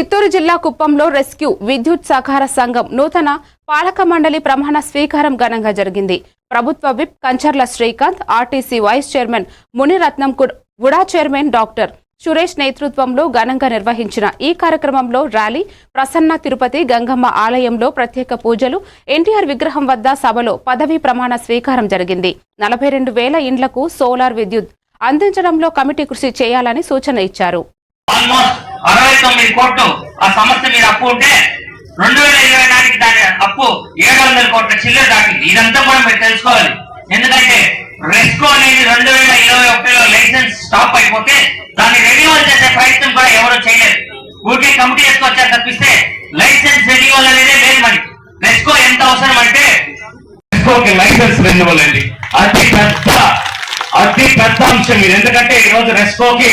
చిత్తూరు జిల్లా కుప్పంలో రెస్క్యూ విద్యుత్ సహకార సంఘం నూతన పాలక మండలి ప్రమాణ స్వీకారం ఘనంగా జరిగింది. ప్రభుత్వ whip Kancharla Srikanth, RTC vice chairman Muniratnam, GUDA chairman doctor Suresh నేతృత్వంలో ఘనంగా నిర్వహించిన ఈ కార్యక్రమంలో ర్యాలీ, ప్రసన్న తిరుపతి గంగమ్మ ఆలయంలో ప్రత్యేక పూజలు, ఎన్టీఆర్ విగ్రహం వద్ద సభలో పదవీ ప్రమాణ స్వీకారం జరిగింది. 42,000 ఇండ్లకు సోలార్ విద్యుత్ అందించడంలో కమిటీ కృషి చేయాలని సూచన ఇచ్చారు. 69 కోట్లు ఆ సంస్థ మీద అప్పు ఉంటే 2020 నాటికి దాని అప్పు 700 కోట్ల చిల్లర దాటింది. ఇదంతా కూడా మీరు తెలుసుకోవాలి. ఎందుకంటే రెస్కో అనేది 2021లో లైసెన్స్ స్టాప్ అయిపోతే దాన్ని రెన్యువల్ చేసే ప్రయత్నం కూడా ఎవరు చేయలేదు. ఊరికే కమిటీ వేసుకొచ్చారు తప్పిస్తే లైసెన్స్ రెన్యువల్ అనేది లేదు. మనకి రెస్కో ఎంత అవసరం అంటే రెస్కోకి లైసెన్స్ రెన్యువల్ అండి. అతి పెద్ద అంశం ఇది. ఎందుకంటే ఈ రోజు రెస్కోకి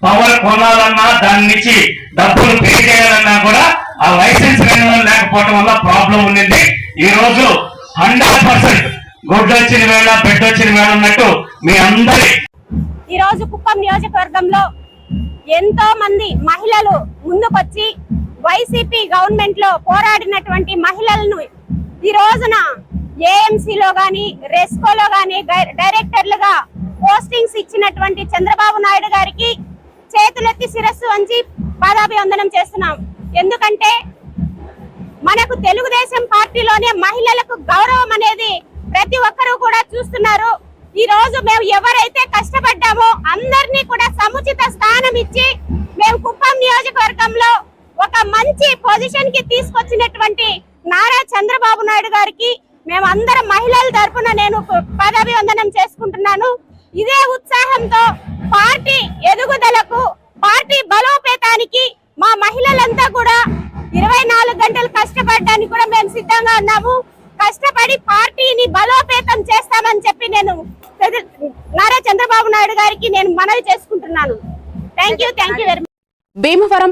పవర్ కొనాలన్నా దాని నుంచి డబ్బులు పే చేయాలన్నా కూడా ఆ లైసెన్స్ రెన్యువల్ లేకపోవడం వల్ల ప్రాబ్లం ఉండింది. ఈ రోజు 100% గుడ్డు వచ్చిన వేళ బెడ్ వచ్చిన వేళ ఉన్నట్టు మీ అందరి ఈ రోజు కుప్పం నియోజకవర్గంలో ఎంతో మంది మహిళలు ముందుకొచ్చి వైసీపీ గవర్నమెంట్ లో పోరాడినటువంటి మహిళలను ఈ రోజున ఏఎంసీలో గాని రెస్కోలో గాని డైరెక్టర్లుగా పోస్టింగ్స్ ఇచ్చినటువంటి చంద్రబాబు నాయుడు గారికి చేతులెత్తి శిరస్సు వంచి పాదాభివందనం చేస్తున్నాం. ఎందుకంటే మనకు తెలుగుదేశం పార్టీలోనే మహిళలకు గౌరవం అనేది ప్రతి ఒక్కరూ కూడా చూస్తున్నారు. ఈ రోజు మేము ఎవరైతే కష్టపడ్డామో అందరినీ కూడా సముచిత స్థానం ఇచ్చి మేము కుప్పం నియోజకవర్గంలో ఒక మంచి పొజిషన్ కి తీసుకొచ్చినటువంటి నారా చంద్రబాబు నాయుడు గారికి మేము అందరం మహిళల తరఫున నేను పాదాభివందనం చేసుకుంటున్నాను. ఇదే ఉత్సాహంతో పార్టీ ఎదుగుదలకు, పార్టీ బలోపేతానికి మా మహిళలంతా కూడా 24 గంటలు కష్టపడడానికి కూడా మేము సిద్ధంగా ఉన్నాము. కష్టపడి పార్టీని బలోపేతం చేస్తామని చెప్పి నేను నారా చంద్రబాబు నాయుడు గారికి నేను మనవి చేసుకుంటున్నాను. Thank you very much. Bhimavaram